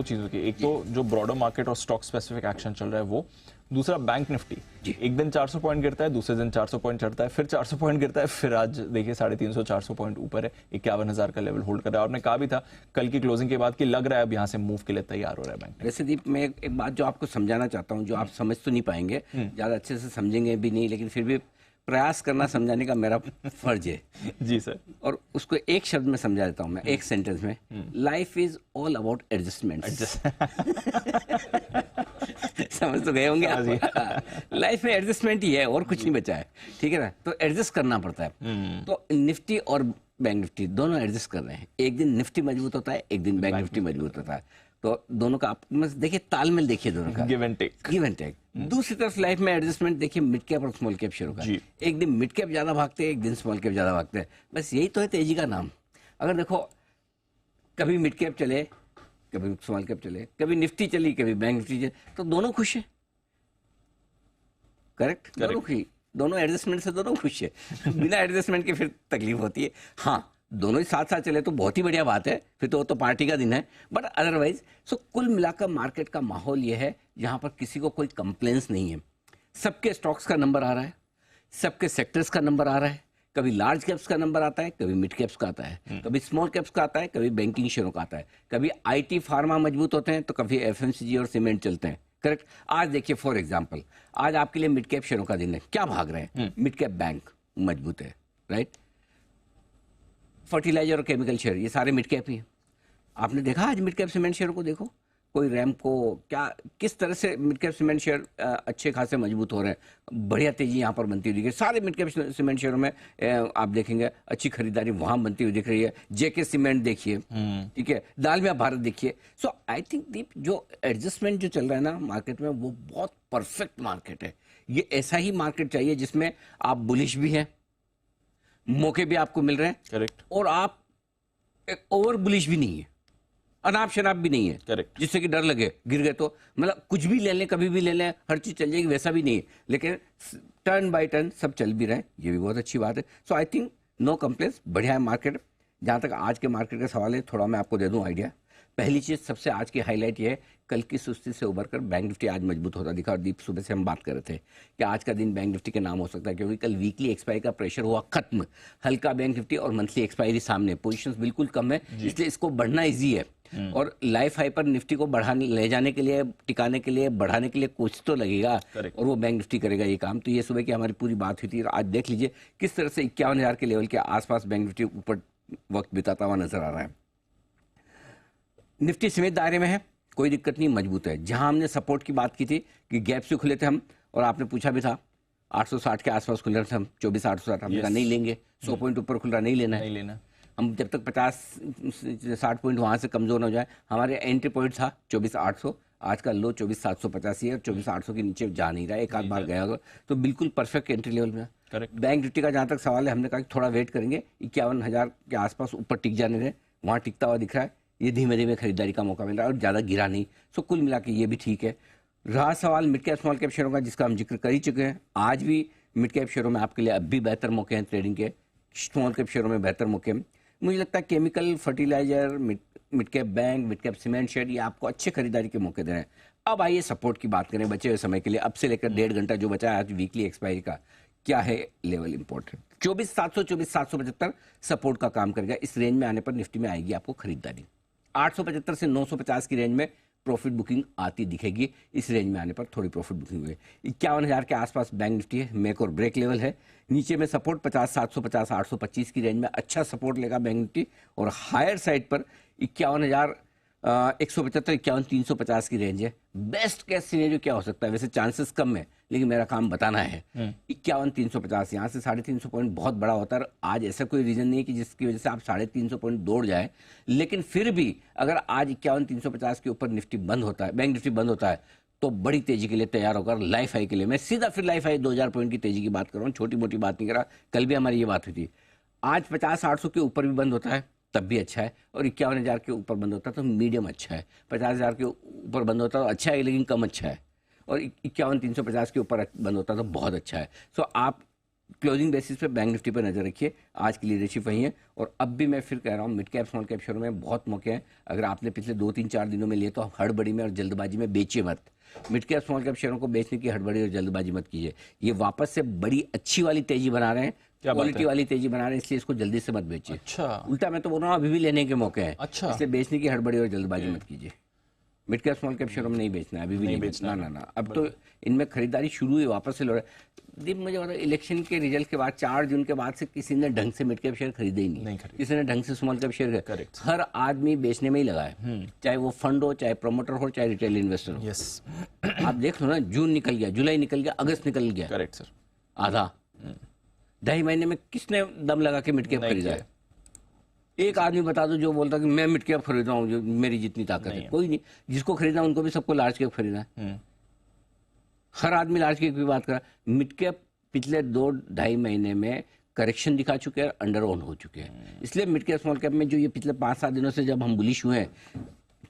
चीज़ों की, एक तो जो ब्रॉडर मार्केट और स्टॉक स्पेसिफिक एक्शन चल रहा है वो, दूसरा बैंक निफ्टी एक दिन 400 पॉइंट गिरता है, दूसरे दिन 400 पॉइंट चढ़ता है, फिर 400 पॉइंट गिरता है, फिर आज देखिए 350 400 पॉइंट ऊपर है, 51,000 का लेवल होल्ड कर रहा है। आपने कहा भी था कल की क्लोजिंग के बाद कि लग रहा है अब यहाँ से मूव के लिए तैयार हो रहा है बैंक। वैसे दीप, मैं एक बात जो आपको समझाना चाहता हूँ, जो आप समझ तो नहीं पाएंगे, ज़्यादा अच्छे से समझेंगे भी नहीं, लेकिन फिर भी प्रयास करना समझाने का मेरा फर्ज है। जी सर। और उसको एक शब्द में समझा देता हूँ मैं, एक सेंटेंस में, life is all about adjustment. समझ तो गए होंगे आप। लाइफ में एडजस्टमेंट ही है और कुछ नहीं बचा है, ठीक है ना। तो एडजस्ट करना पड़ता है। तो निफ्टी और बैंक निफ्टी दोनों एडजस्ट कर रहे हैं। एक दिन निफ्टी मजबूत होता है, एक दिन बैंक निफ्टी मजबूत होता है। तो दोनों का आप देखिए, तालमेल देखिए दोनों का, गिव एंड टेक। दूसरी तरफ लाइफ में एडजस्टमेंट देखिए, मिड कैप और स्मॉल कैप शेयरों का। एक दिन मिड कैप ज्यादा भागते हैं, एक दिन स्मॉल कैप ज्यादा भागते हैं। बस यही तो है तेजी का नाम। अगर देखो, कभी मिड कैप चले, कभी स्मॉल कैप चले, कभी निफ्टी चली, कभी बैंक निफ्टी चले, तो दोनों खुश है। करेक्ट। दोनों खुश, दोनों एडजस्टमेंट से दोनों खुश है। बिना एडजस्टमेंट के फिर तकलीफ होती है। हाँ, दोनों ही साथ साथ चले तो बहुत ही बढ़िया बात है, फिर तो वो तो पार्टी का दिन है। बट अदरवाइज कुल मिलाकर मार्केट का माहौल ये है जहां पर किसी को कोई कंप्लेंट्स नहीं है। सबके स्टॉक्स का नंबर आ रहा है, सबके सेक्टर्स का नंबर आ रहा है। कभी लार्ज कैप्स का नंबर आता है, कभी मिड कैप्स का आता है, कभी स्मॉल कैप्स का आता है, कभी बैंकिंग शेयरों का आता है, कभी आईटी फार्मा मजबूत होते हैं, तो कभी एफएमसीजी और सीमेंट चलते हैं। करेक्ट। आज देखिए, फॉर एग्जाम्पल, आज आपके लिए मिड कैप शेयरों का दिन है। क्या भाग रहे हैं? मिड कैप बैंक मजबूत है, राइट। फर्टिलाइजर और केमिकल शेयर, ये सारे मिड कैप ही हैं। आपने देखा आज मिड कैप सीमेंट शेयर को, देखो कोई रैम्प को क्या, किस तरह से मिड कैप सीमेंट शेयर अच्छे खासे मजबूत हो रहे हैं। बढ़िया तेजी यहाँ पर बनती हुई दिख रही है। सारे मिड कैप सीमेंट शेयरों में आप देखेंगे अच्छी खरीदारी वहां बनती हुई दिख रही है। जेके सीमेंट देखिए, ठीक है, दालमिया भारत देखिए। सो आई थिंक दीप, जो एडजस्टमेंट जो चल रहा है ना मार्केट में, वो बहुत परफेक्ट मार्केट है। ये ऐसा ही मार्केट चाहिए जिसमें आप बुलिश भी हैं, मौके भी आपको मिल रहे हैं, करेक्ट, और आप एक ओवर बुलिश भी नहीं है, अनाप शनाप भी नहीं है, करेक्ट, जिससे कि डर लगे गिर गए तो, मतलब कुछ भी ले लें, कभी भी ले लें, हर चीज चल जाएगी, वैसा भी नहीं है। लेकिन टर्न बाय टर्न सब चल भी रहे हैं, ये भी बहुत अच्छी बात है। सो आई थिंक नो कंप्लेंट्स, बढ़िया है मार्केट। जहां तक आज के मार्केट का सवाल है, थोड़ा मैं आपको दे दूं आइडिया। पहली चीज, सबसे आज की हाईलाइट ये है, कल की सुस्ती से उभर कर बैंक निफ्टी आज मजबूत होता दिखा। और दीप, सुबह से हम बात कर रहे थे कि आज का दिन बैंक निफ्टी के नाम हो सकता है, क्योंकि कल वीकली एक्सपायरी का प्रेशर हुआ खत्म। हल्का बैंक निफ्टी और मंथली एक्सपायरी सामने, पोजीशंस बिल्कुल कम है, इसलिए इसको बढ़ना ईजी है। और लाइफ हाई पर निफ्टी को बढ़ाने, ले जाने के लिए, टिकाने के लिए, बढ़ाने के लिए कुछ तो लगेगा, और वो बैंक निफ्टी करेगा ये काम। तो ये सुबह की हमारी पूरी बात हुई थी। और आज देख लीजिए किस तरह से 51,000 के लेवल के आसपास बैंक निफ्टी ऊपर वक्त बिताता हुआ नजर आ रहा है। निफ्टी सीमित दायरे में है, कोई दिक्कत नहीं, मजबूत है। जहां हमने सपोर्ट की बात की थी कि गैप से खुले थे हम, और आपने पूछा भी था 860 के आसपास खुल रहे थे हम, 24,860, हमने कहा नहीं लेंगे, 100 पॉइंट ऊपर खुल रहा नहीं लेना है, नहीं लेना। हम जब तक 50-60 पॉइंट वहां से कमजोर न हो जाए। हमारे एंट्री पॉइंट था 24,800, आज का लो 24,785 है, और 24,800 के नीचे जा नहीं रहा है, एक आध बार गया होगा, तो बिल्कुल परफेक्ट एंट्री लेवल में। बैंक निफ्टी का जहां तक सवाल है, हमने कहा कि थोड़ा वेट करेंगे, 51,000 के आसपास ऊपर टिक जाने दें, वहां टिकता हुआ दिख रहा है, ये धीमे धीमे खरीदारी का मौका मिल रहा है, और ज़्यादा गिरा नहीं। सो कुल मिला के ये भी ठीक है। रहा सवाल मिड कैप स्मॉल कैप शेयरों का, जिसका हम जिक्र कर ही चुके हैं। आज भी मिड कैप शेयरों में आपके लिए अब भी बेहतर मौके हैं ट्रेडिंग के, स्मॉल कैप शेयरों में बेहतर मौके हैं। मुझे लगता है chemical, fertiliser, mid cap bank, mid cap cement share, ये आपको अच्छे खरीदारी के मौके दे रहे हैं। अब आइए सपोर्ट की बात करें बचे हुए समय के लिए। अब से लेकर 1.5 घंटा जो बचा है आज वीकली एक्सपायरी का, क्या है लेवल इंपॉर्टेंट। 24,700, 24,775 सपोर्ट का काम करेगा। इस रेंज में आने पर निफ्टी में आएगी आपको खरीदारी। 875 से 950 की रेंज में प्रॉफिट बुकिंग आती दिखेगी। इस रेंज में आने पर थोड़ी प्रॉफिट बुकिंग हुई। 51,000 के आसपास बैंक निफ्टी है, मेक और ब्रेक लेवल है। नीचे में सपोर्ट 50,750, 825 की रेंज में अच्छा सपोर्ट लेगा बैंक निफ्टी, और हायर साइड पर 51,175, 51,350 की रेंज है। बेस्ट केस सिनेरियो क्या हो सकता है? वैसे चांसेस कम है, लेकिन मेरा काम बताना है। 51,350, यहाँ से 350 पॉइंट बहुत बड़ा होता है। आज ऐसा कोई रीजन नहीं है कि जिसकी वजह से आप 350 पॉइंट दौड़ जाए, लेकिन फिर भी अगर आज 51,350 के ऊपर निफ्टी बंद होता है, बैंक निफ्टी बंद होता है, तो बड़ी तेजी के लिए तैयार होकर लाइफ हाई के लिए, मैं सीधा फिर लाइफ हाई 2,000 पॉइंट की तेजी की बात कर रहा हूँ, छोटी मोटी बात नहीं कर रहा। कल भी हमारी ये बात हुई थी। आज 50,800 के ऊपर भी बंद होता है तब भी अच्छा है, और 51,000 के ऊपर बंद होता है तो मीडियम अच्छा है। 50,000 के ऊपर बंद होता है तो अच्छा है, लेकिन कम अच्छा है, और 51,350 के ऊपर बंद होता है तो बहुत अच्छा है। सो आप क्लोजिंग बेसिस पे बैंक निफ्टी पर नजर रखिए, आज की लीडरशिप वही है। और अब भी मैं फिर कह रहा हूँ, मिड कैप स्मॉल कैप शेयरों में बहुत मौके हैं। अगर आपने पिछले 2-3-4 दिनों में लिए तो हड़बड़ी में और जल्दबाजी में बेचिए मत। मिड कैप स्मॉल कैप शेयरों को बेचने की हड़बड़ी और जल्दबाजी मत कीजिए। ये वापस से बड़ी अच्छी वाली तेजी बना रहे हैं, क्वालिटी वाली तेजी बना रहे हैं, इसलिए इसको जल्दी से मत बेचिए। अच्छा, उल्टा मैं तो बोल रहा हूँ अभी भी लेने के मौके हैं। अच्छा। इसलिए बेचने की हड़बड़ी और जल्दबाजी मत कीजिए। मिड कैप स्मॉल कैप शेयरों में नहीं बेचना है, अभी भी नहीं बेचना। ना। अब तो इनमें खरीदारी शुरू हुई, वापस से लौटा। दीप, मुझे बताओ, इलेक्शन के रिजल्ट के बाद 4 जून के बाद से किसी ने ढंग से मिड कैप शेयर खरीदे ही नहीं। किसी ने ढंग से स्मॉल कैप शेयर खरीदे। हर आदमी बेचने में ही लगा है, चाहे वो फंड हो, चाहे प्रोमोटर हो, चाहे रिटेल इन्वेस्टर हो। यस, आप देख लो ना, जून निकल गया, जुलाई निकल गया, अगस्त निकल गया। Correct sir. आधा 2.5 महीने में किसने दम लगा के मिड कैप खरीदा है? एक आदमी बता दो जो बोलता कि मैं मिड कैप खरीद रहा हूँ, जो मेरी जितनी ताकत है। कोई नहीं। जिसको खरीदना उनको भी सबको लार्ज कैप खरीदना है। हर आदमी लार्ज कैप की बात कर रहा है। मिड कैप पिछले 2-2.5 महीने में करेक्शन दिखा चुके हैं, अंडर ओन हो चुके हैं। इसलिए मिड कैप स्मॉल कैप में जो ये पिछले 5-7 दिनों से जब हम बुलिश हुए हैं,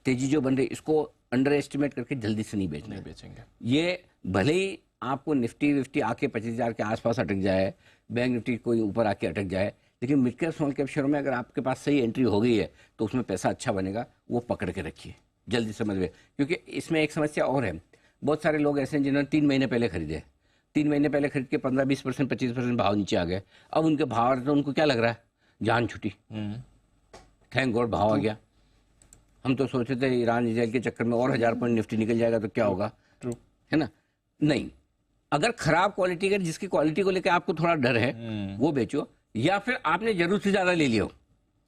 तेजी जो बन रही, इसको अंडर एस्टिमेट करके जल्दी से नहीं बेचेंगे। ये भले ही आपको निफ्टी विफ्टी आके 25,000 के आसपास अटक जाए, बैंक निफ्टी कोई ऊपर आके अटक जाए, लेकिन मिड कैप स्मॉल कैप शेयरों में अगर आपके पास सही एंट्री हो गई है तो उसमें पैसा अच्छा बनेगा। वो पकड़ के रखिए, जल्दी समझ में। क्योंकि इसमें एक समस्या और है, बहुत सारे लोग ऐसे हैं जिन्होंने 3 महीने पहले खरीदे, 3 महीने पहले खरीद के 15-20%, 25% भाव नीचे आ गए। अब उनके भाव तो उनको क्या लग रहा है, जान छुटी, थैंक गॉड भाव आ गया। हम तो सोचे थे ईरान इजराइल के चक्कर में और 1000 पॉइंट निफ्टी निकल जाएगा तो क्या होगा, है ना? नहीं, अगर खराब क्वालिटी का, जिसकी क्वालिटी को लेकर आपको थोड़ा डर है, वो बेचो। या फिर आपने जरूरत से ज्यादा ले लिया हो।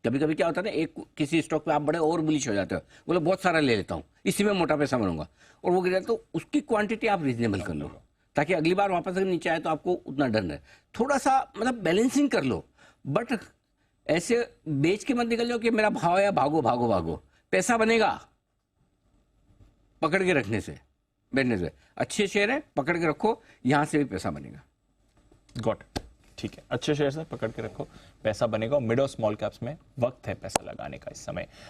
कभी कभी क्या होता है ना, एक किसी स्टॉक पे आप बड़े और बुलिश हो जाते हो, बोले बहुत सारा ले लेता हूँ, इसी में मोटा पैसा बनूंगा, और वो गिर जाता, तो उसकी क्वांटिटी आप रीजनेबल कर लो, ताकि अगली बार वापस अगर नीचे आए तो आपको उतना डर है। थोड़ा सा मतलब बैलेंसिंग कर लो, बट ऐसे बेच के मत निकल जाओ कि मेरा भाव है, भागो भागो भागो। पैसा बनेगा पकड़ के रखने से, बैठने से। अच्छे शेयर है, पकड़ के रखो, यहां से भी पैसा बनेगा। गॉट, ठीक है। अच्छे शेयर से पकड़ के रखो, पैसा बनेगा। और मिड और स्मॉल कैप्स में वक्त है पैसा लगाने का इस समय।